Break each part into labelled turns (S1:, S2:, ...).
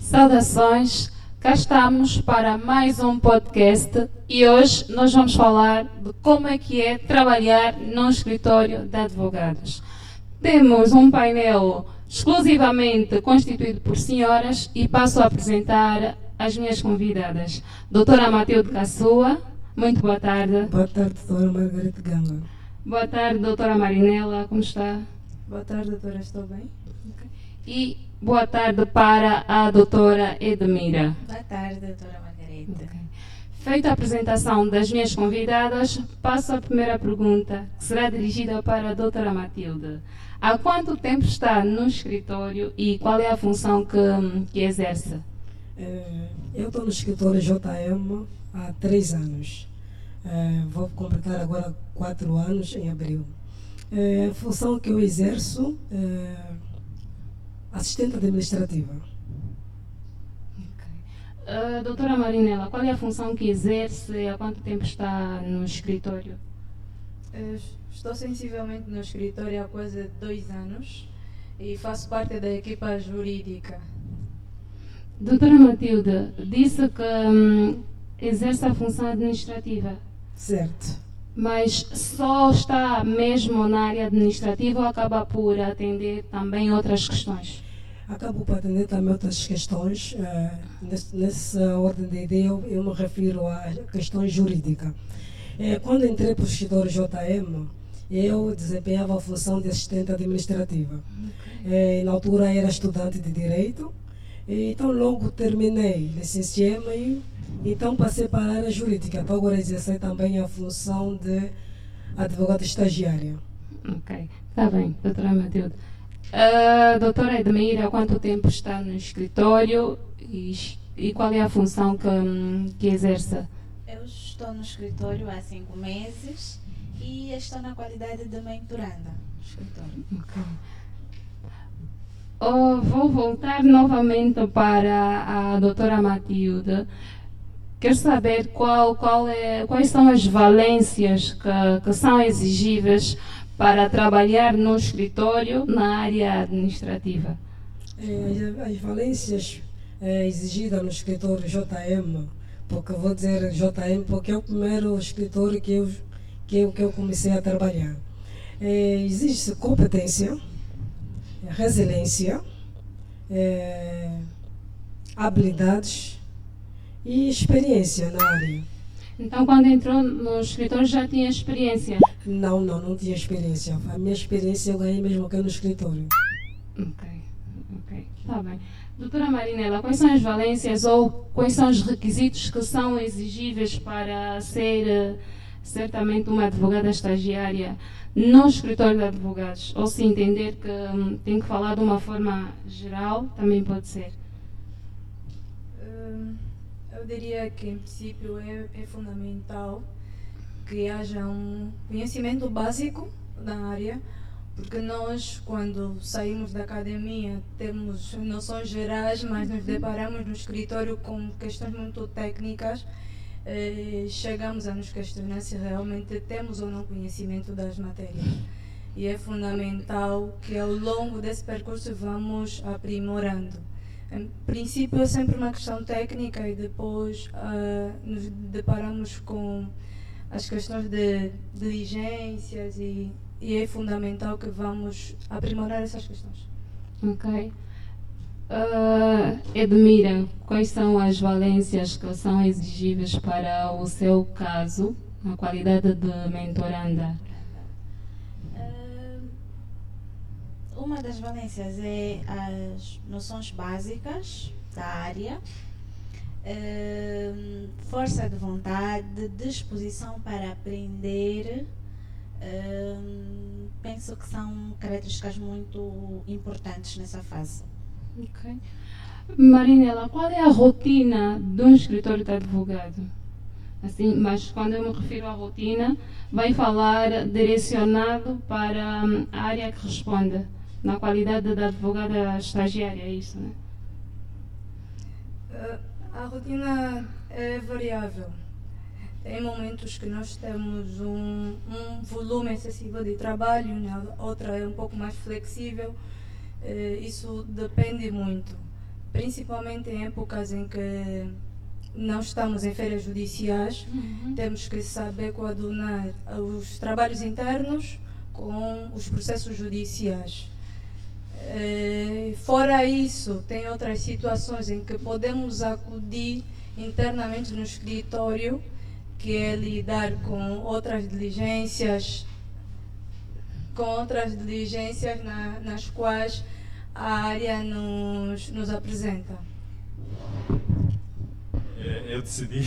S1: Saudações, cá estamos para mais um podcast e hoje nós vamos falar de como é que é trabalhar num escritório de advogados. Temos um painel exclusivamente constituído por senhoras e passo a apresentar as minhas convidadas. Doutora Matilde Caçua, muito boa tarde.
S2: Boa tarde, doutora Margarete Ganga.
S1: Boa tarde, doutora Marinela, como está?
S3: Boa tarde, doutora, estou bem?
S1: E boa tarde para a doutora Edmira.
S4: Boa tarde, doutora Margareta.
S1: Feita a apresentação das minhas convidadas, passo à primeira pergunta, que será dirigida para a doutora Matilde. Há quanto tempo está no escritório e qual é a função que exerce?
S2: Eu estou no escritório JM há 3 anos. Vou completar agora 4 anos em abril. A função que eu exerço é assistente administrativa.
S1: Doutora Marinela, qual é a função que exerce e há quanto tempo está no escritório?
S3: Estou sensivelmente no escritório há quase 2 anos e faço parte da equipa jurídica.
S1: Doutora Matilde, disse que exerce a função administrativa.
S2: Certo.
S1: Mas só está mesmo na área administrativa ou acaba por atender também outras questões?
S2: Acabo por atender também outras questões. Nessa ordem de ideia, eu me refiro a questões jurídicas. Quando entrei para o escritório JM, eu desempenhava a função de assistente administrativa. Na altura era estudante de Direito, então logo terminei, licenciei-me e então passei para a área jurídica. Então agora exercer também a função de advogada estagiária.
S1: Ok, está bem, doutora Matilde. Doutora Edmira, há quanto tempo está no escritório e qual é a função que exerce?
S4: Eu estou no escritório há 5 meses e estou na qualidade de mentoranda no escritório.
S1: Okay. Vou voltar novamente para a doutora Matilde. Quero saber quais são as valências que são exigíveis para trabalhar no escritório na área administrativa.
S2: As valências exigidas no escritório JM, porque eu vou dizer JM porque é o primeiro escritório que eu comecei a trabalhar. Existe competência, resiliência, habilidades e experiência na área.
S1: Então, quando entrou no escritório já tinha experiência?
S2: Não tinha experiência. A minha experiência eu ganhei mesmo aqui no escritório.
S1: Ok, está bem. Doutora Marinela, quais são as valências ou quais são os requisitos que são exigíveis para ser certamente uma advogada estagiária no escritório de advogados? Ou se entender que tem que falar de uma forma geral, também pode ser.
S3: Eu diria que, em princípio, é fundamental que haja um conhecimento básico da área, porque nós, quando saímos da academia, temos noções gerais, mas nos deparamos no escritório com questões muito técnicas. Chegamos a nos questionar se realmente temos ou não conhecimento das matérias. E é fundamental que, ao longo desse percurso, vamos aprimorando. Em princípio é sempre uma questão técnica e depois nos deparamos com as questões de diligências e é fundamental que vamos aprimorar essas questões.
S1: Ok. Edmira, quais são as valências que são exigíveis para o seu caso, na qualidade de mentoranda?
S4: Uma das valências é as noções básicas da área, força de vontade, disposição para aprender. Penso que são características muito importantes nessa fase.
S1: Ok. Marinela, qual é a rotina de um escritório de advogado? Assim, mas quando eu me refiro à rotina, vai falar direcionado para a área que responde, na qualidade de advogada estagiária, é isso, né?
S3: A rotina é variável. Tem momentos que nós temos um volume excessivo de trabalho, outra é um pouco mais flexível. Isso depende muito. principalmente em épocas em que não estamos em férias judiciais, temos que saber coadunar os trabalhos internos com os processos judiciais. Fora isso, tem outras situações em que podemos acudir internamente no escritório, que é lidar com outras diligências, nas quais a área nos apresenta.
S5: Eu decidi.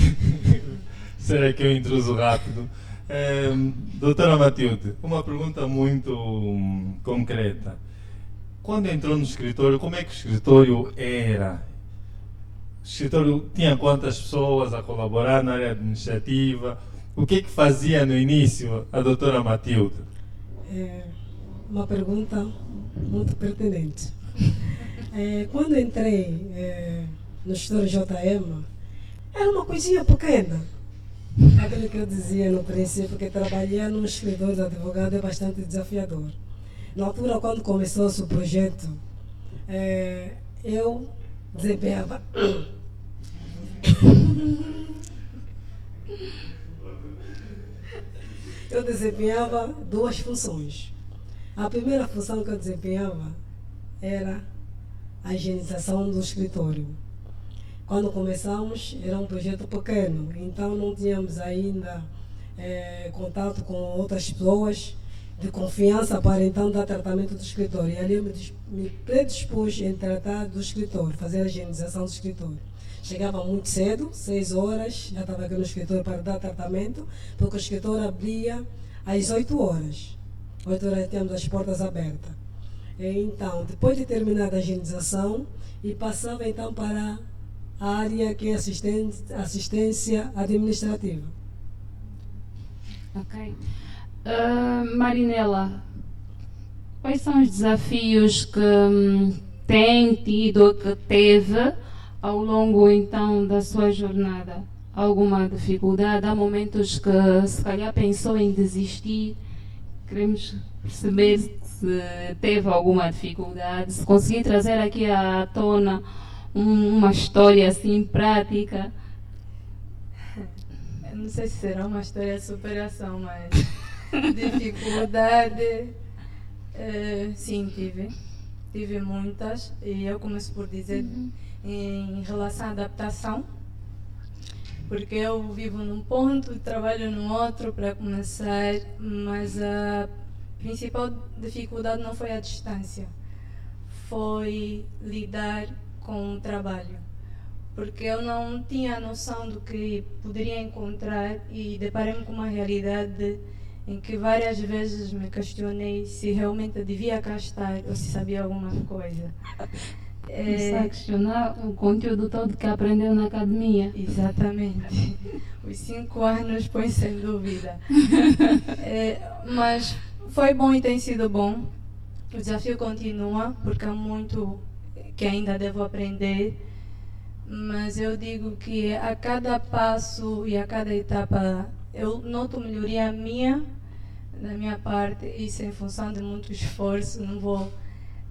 S5: Será que eu intruso rápido? Doutora Matilde, uma pergunta muito concreta. Quando entrou no escritório, como é que o escritório era? O escritório tinha quantas pessoas a colaborar na área administrativa? O que é que fazia no início a doutora Matilde?
S2: Uma pergunta muito pertinente. Quando entrei no escritório JM, era uma coisinha pequena. Aquilo que eu dizia no princípio, que trabalhar num escritório de advogado é bastante desafiador. Na altura, quando começou-se o projeto, eu desempenhava... eu desempenhava duas funções. A primeira função que eu desempenhava era a higienização do escritório. Quando começamos, era um projeto pequeno, então não tínhamos ainda contato com outras pessoas de confiança para então dar tratamento do escritório. E ali eu me predispus em tratar do escritório, fazer a higienização do escritório. Chegava muito cedo, 6 horas, já estava aqui no escritório para dar tratamento, porque o escritório abria às 8 horas. 8 horas tínhamos as portas abertas. Então, depois de terminar a higienização, e passava então para a área que é assistência administrativa.
S1: Ok. Marinela, quais são os desafios que tem tido, que teve ao longo então da sua jornada? Alguma dificuldade? Há momentos que se calhar pensou em desistir? Queremos perceber se teve alguma dificuldade, se conseguir trazer aqui à tona uma história assim prática.
S3: Eu não sei se será uma história de superação, mas dificuldade, sim, tive muitas, e eu começo por dizer em relação à adaptação, porque eu vivo num ponto e trabalho num outro para começar, mas a principal dificuldade não foi a distância, foi lidar com o trabalho, porque eu não tinha a noção do que poderia encontrar e deparei-me com uma realidade em que várias vezes me questionei se realmente devia cá estar ou se sabia alguma coisa.
S1: Começar a questionar o conteúdo todo que aprendeu na academia.
S3: Exatamente. Os 5 anos põe sem dúvida. Mas foi bom e tem sido bom. O desafio continua, porque há muito que ainda devo aprender. Mas eu digo que a cada passo e a cada etapa eu noto melhoria da minha parte, isso em função de muito esforço. Não vou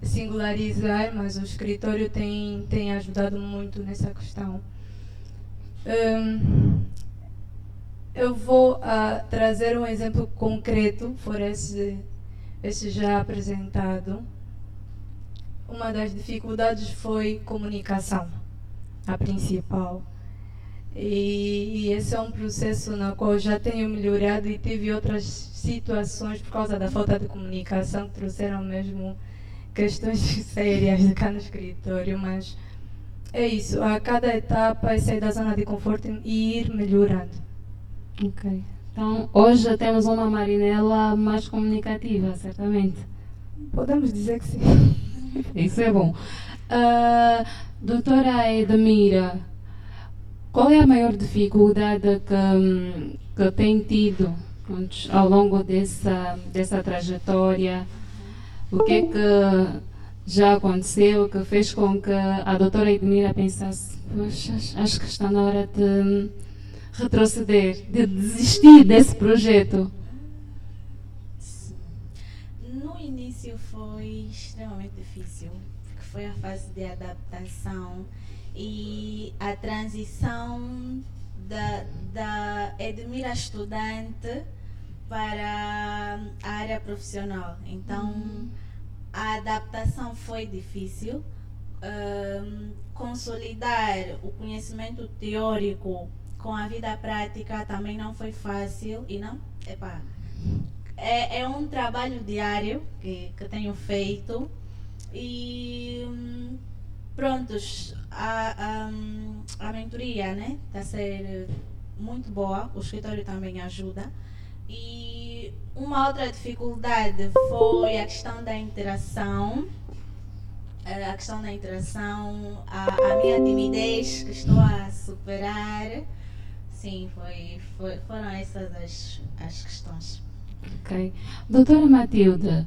S3: singularizar, mas o escritório tem ajudado muito nessa questão. Eu vou trazer um exemplo concreto, por esse já apresentado. Uma das dificuldades foi comunicação, a principal. E esse é um processo no qual eu já tenho melhorado, e tive outras situações por causa da falta de comunicação que trouxeram mesmo questões sérias cá no escritório, mas é isso, a cada etapa é sair da zona de conforto e ir melhorando.
S1: Ok. Então, hoje temos uma Marinela mais comunicativa, certamente.
S3: Podemos dizer que sim.
S1: Isso é bom. Doutora Edmira, qual é a maior dificuldade que tem tido ao longo dessa trajetória? O que é que já aconteceu que fez com que a doutora Edmira pensasse: poxa, acho que está na hora de retroceder, de desistir desse projeto?
S4: No início foi extremamente difícil, porque foi a fase de adaptação e a transição da Edmira estudante para a área profissional. Então, a adaptação foi difícil. Consolidar o conhecimento teórico com a vida prática também não foi fácil e não, é um trabalho diário que tenho feito e prontos, a mentoria, né, está a ser muito boa, o escritório também ajuda. E uma outra dificuldade foi a questão da interação. A minha timidez que estou a superar. Sim, foram essas as questões.
S1: Ok. Doutora Matilde,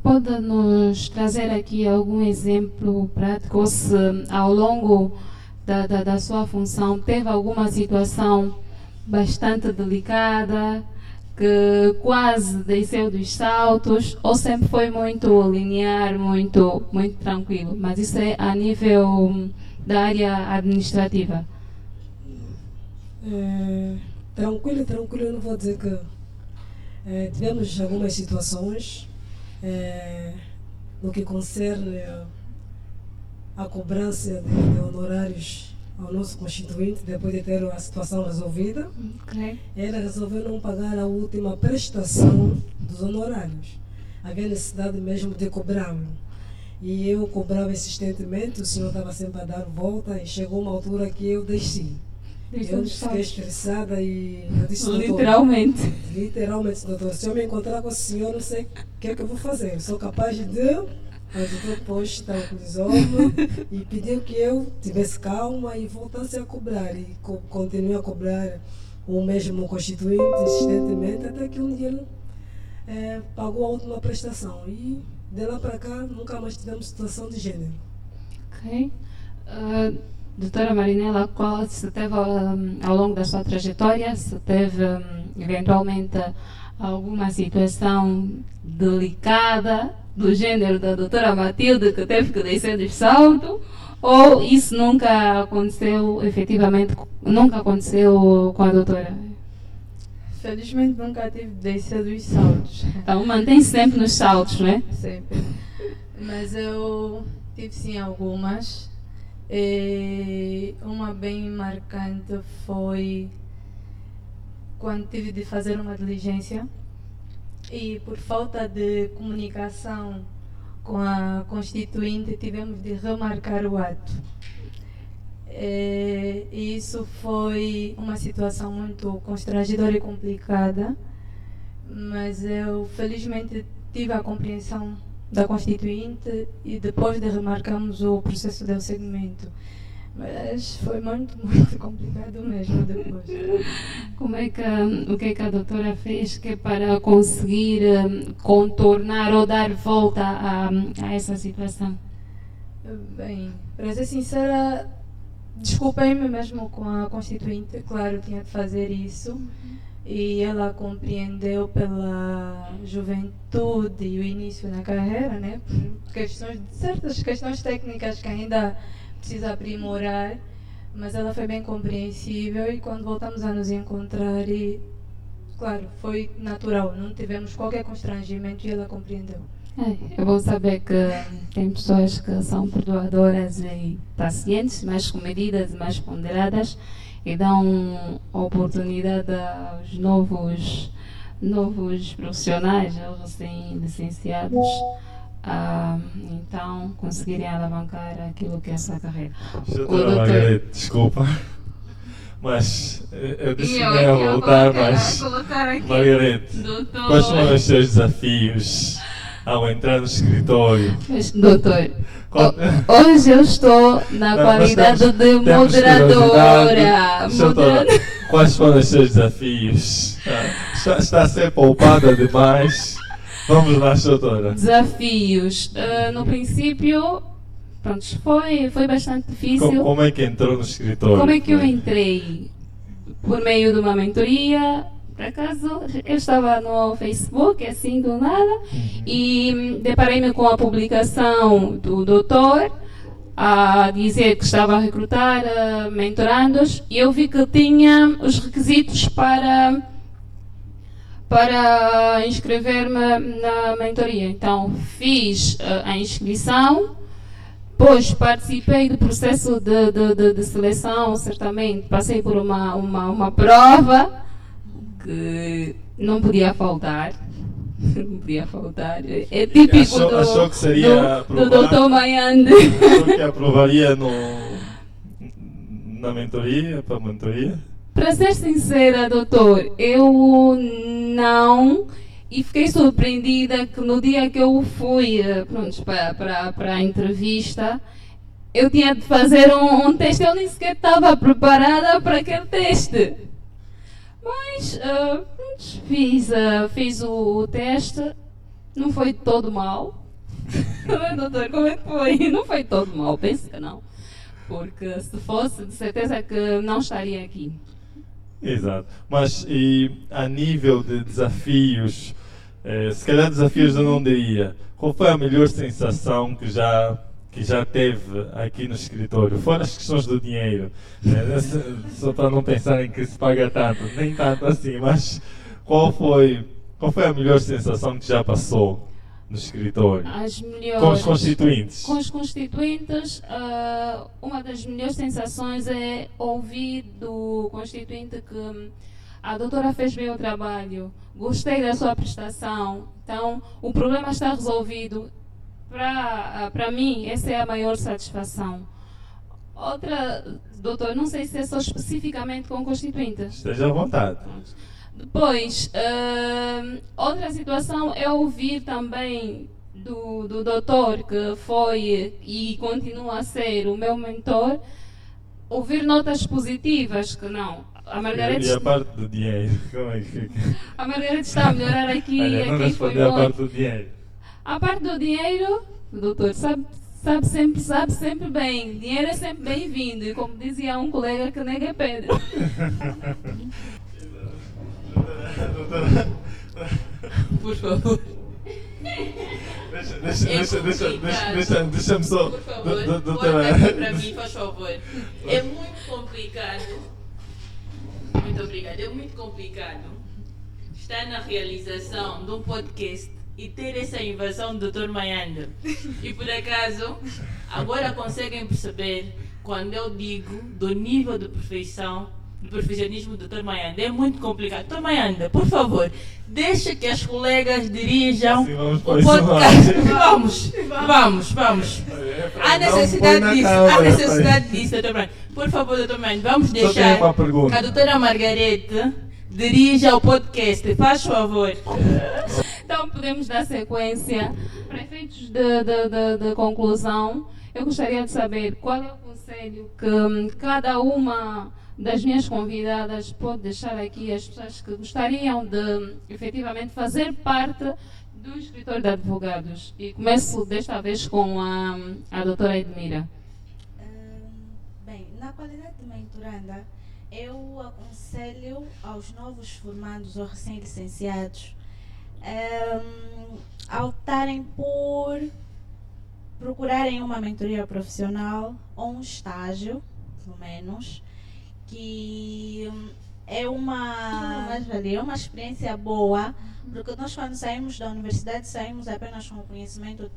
S1: pode nos trazer aqui algum exemplo prático, ou se ao longo da sua função teve alguma situação bastante delicada, que quase desceu dos saltos, ou sempre foi muito linear, muito tranquilo, mas isso é a nível da área administrativa?
S2: Tranquilo, eu não vou dizer que tivemos algumas situações no que concerne a cobrança de honorários ao nosso constituinte, depois de ter a situação resolvida.
S1: Okay.
S2: Ele resolveu não pagar a última prestação dos honorários. Havia necessidade mesmo de cobrá-lo. E eu cobrava insistentemente, o senhor estava sempre a dar volta e chegou uma altura que eu desci. Eu fiquei estressada e eu disse,
S1: literalmente,
S2: doutor, se eu me encontrar com o senhor, não sei o que é que eu vou fazer. Eu sou capaz de... Mas o doutor depois tranquilizou-me e pediu que eu tivesse calma e voltasse a cobrar. E continuei a cobrar o mesmo constituinte insistentemente, até que um dia ele pagou a última prestação. E de lá para cá nunca mais tivemos situação de gênero.
S1: Ok. Doutora Marinela, qual se teve ao longo da sua trajetória, se teve eventualmente alguma situação delicada do gênero da doutora Matilde, que teve que descer do salto, ou isso nunca aconteceu, efetivamente, nunca aconteceu com a doutora?
S3: Felizmente nunca tive de descer dos saltos.
S1: Então mantém-se sempre nos saltos, não é?
S3: Sempre. Mas eu tive sim algumas. E uma bem marcante foi quando tive de fazer uma diligência e por falta de comunicação com a constituinte tivemos de remarcar o ato. E isso foi uma situação muito constrangedora e complicada, mas eu felizmente tive a compreensão da constituinte e depois de remarcarmos o processo de segmento. Mas foi muito complicado mesmo depois.
S1: O que é que a doutora fez para conseguir contornar ou dar volta a essa situação?
S3: Bem, para ser sincera, desculpei-me mesmo com a constituinte, claro, tinha de fazer isso. E ela compreendeu pela juventude e o início na carreira, né? Por certas questões técnicas que ainda precisa aprimorar, mas ela foi bem compreensível e quando voltamos a nos encontrar, claro, foi natural, não tivemos qualquer constrangimento e ela compreendeu.
S1: É bom saber que tem pessoas que são perdoadoras e pacientes, mais comedidas, mais ponderadas, e dão oportunidade aos novos profissionais, aos recém-licenciados, então conseguirem alavancar aquilo que é essa carreira.
S5: Doutora Margarete, desculpa, mas eu disse que ia voltar, mas Margarete, quais foram os seus desafios ao entrar no escritório?
S1: Doutor, hoje eu estou na qualidade de moderadora.
S5: Quais foram os seus desafios? Está a ser poupada demais. Vamos lá, doutora.
S1: Desafios. No princípio, pronto, foi bastante difícil.
S5: Como é que entrou no escritório?
S1: Como é que eu entrei? Por meio de uma mentoria, Por acaso, eu estava no Facebook, assim, do nada, e deparei-me com a publicação do doutor a dizer que estava a recrutar mentorandos, e eu vi que tinha os requisitos para inscrever-me na mentoria. Então, fiz a inscrição, depois participei do processo de seleção, certamente. Passei por uma prova que não podia faltar. Não podia faltar. É típico
S5: Achou que seria
S1: do Dr. Mayande.
S5: Achou que aprovaria na mentoria, para a mentoria?
S1: Para ser sincera, doutor, eu não. E fiquei surpreendida que no dia que eu fui para a entrevista, eu tinha de fazer um teste. Eu nem sequer estava preparada para aquele teste. Mas fiz o teste, não foi todo mal. Doutor, como é que foi? Não foi todo mal, penso que não. Porque se fosse, de certeza que não estaria aqui.
S5: Exato. Mas e a nível de desafios, se calhar desafios eu não diria, qual foi a melhor sensação que já teve aqui no escritório? Fora as questões do dinheiro, só para não pensarem que se paga tanto, nem tanto assim, mas qual foi a melhor sensação que já passou no escritório? Com os constituintes?
S1: Com os constituintes, uma das melhores sensações é ouvir do constituinte que a doutora fez bem o trabalho, gostei da sua prestação, então o problema está resolvido. Para mim, essa é a maior satisfação. Outra, doutor, não sei se é só especificamente com constituintes.
S5: Esteja à vontade.
S1: Depois, outra situação é ouvir também do doutor, que foi e continua a ser o meu mentor, ouvir notas positivas, que não. A Margarete
S5: E a parte do dinheiro? Como é que fica?
S1: A Margarete está a melhorar aqui.
S5: Olha, não
S1: aqui foi
S5: respondeu a
S1: muito.
S5: parte do dinheiro.
S1: A parte do dinheiro, o doutor sabe sempre bem. Dinheiro é sempre bem-vindo. E como dizia um colega, que nega é pedra.
S6: Por favor.
S5: Deixa-me só.
S6: Por favor,
S5: Doutora.
S6: volta aqui para mim, faz favor. É muito complicado. Muito obrigada. É muito complicado estar na realização de um podcast e ter essa invasão do Dr. Mayande. E por acaso, agora conseguem perceber quando eu digo do nível de perfeição, do profissionismo do Dr. Mayande. É muito complicado. Dr. Mayande, por favor, deixa que as colegas dirijam
S5: Sim, vamos
S6: o
S5: para isso
S6: podcast. Vamos. Há necessidade disso, Dr. Mayande. Por favor, Dr. Mayande, vamos
S5: Só tenho
S6: deixar
S5: uma pergunta.
S6: que a doutora Margarete dirija o podcast. Faz favor.
S1: Então podemos dar sequência. Para efeitos de conclusão, eu gostaria de saber qual é o conselho que cada uma das minhas convidadas pode deixar aqui às pessoas que gostariam de efetivamente fazer parte do escritório de advogados. E começo desta vez com a doutora Edmira.
S4: Bem, na qualidade de mentoranda, eu aconselho aos novos formandos ou recém-licenciados a optarem por procurarem uma mentoria profissional ou um estágio, pelo menos, que é uma mais-valia, é uma experiência boa, porque nós quando saímos da universidade saímos apenas com o conhecimento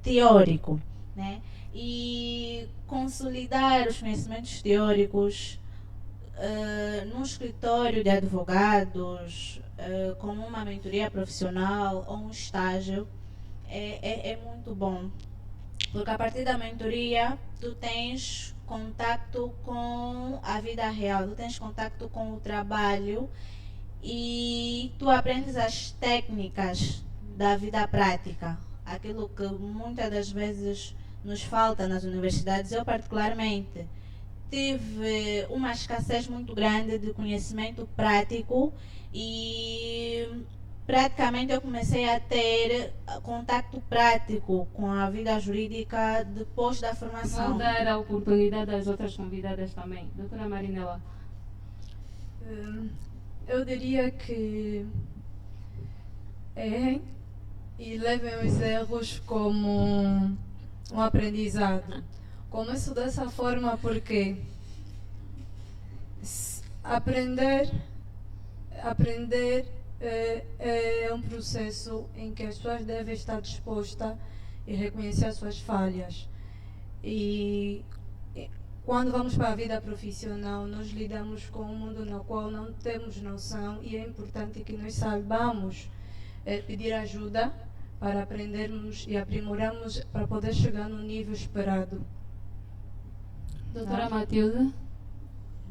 S4: teórico, né? E consolidar os conhecimentos teóricos num escritório de advogados, com uma mentoria profissional ou um estágio, é muito bom. Porque a partir da mentoria, tu tens contato com a vida real, tu tens contato com o trabalho e tu aprendes as técnicas da vida prática. Aquilo que muitas das vezes nos falta nas universidades. Eu, particularmente, tive uma escassez muito grande de conhecimento prático e praticamente eu comecei a ter contato prático com a vida jurídica depois da formação.
S1: Vou dar a oportunidade às outras convidadas também. Doutora Marinela.
S3: Eu diria que errem e levem os erros como um aprendizado. Começo dessa forma porque aprender é um processo em que as pessoas devem estar dispostas e reconhecer as suas falhas. E quando vamos para a vida profissional, nós lidamos com um mundo no qual não temos noção e é importante que nós saibamos pedir ajuda para aprendermos e aprimorarmos para poder chegar no nível esperado.
S1: Doutora Matilde?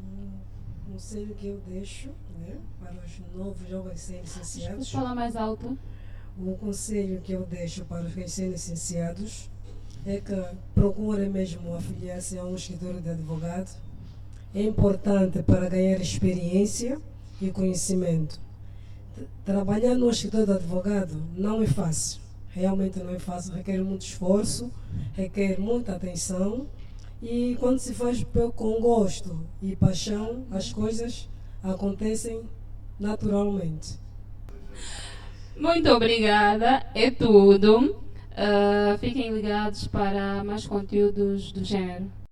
S2: Um conselho que eu deixo, né, para os novos jovens recém-licenciados.
S1: Fala mais alto.
S2: O conselho que eu deixo para os recém-licenciados é que procurem mesmo afiliar-se a um escritório de advogado. É importante para ganhar experiência e conhecimento. Trabalhar no escritório de advogado não é fácil, realmente não é fácil, requer muito esforço, requer muita atenção e quando se faz com gosto e paixão, as coisas acontecem naturalmente.
S1: Muito obrigada, é tudo. Fiquem ligados para mais conteúdos do gênero.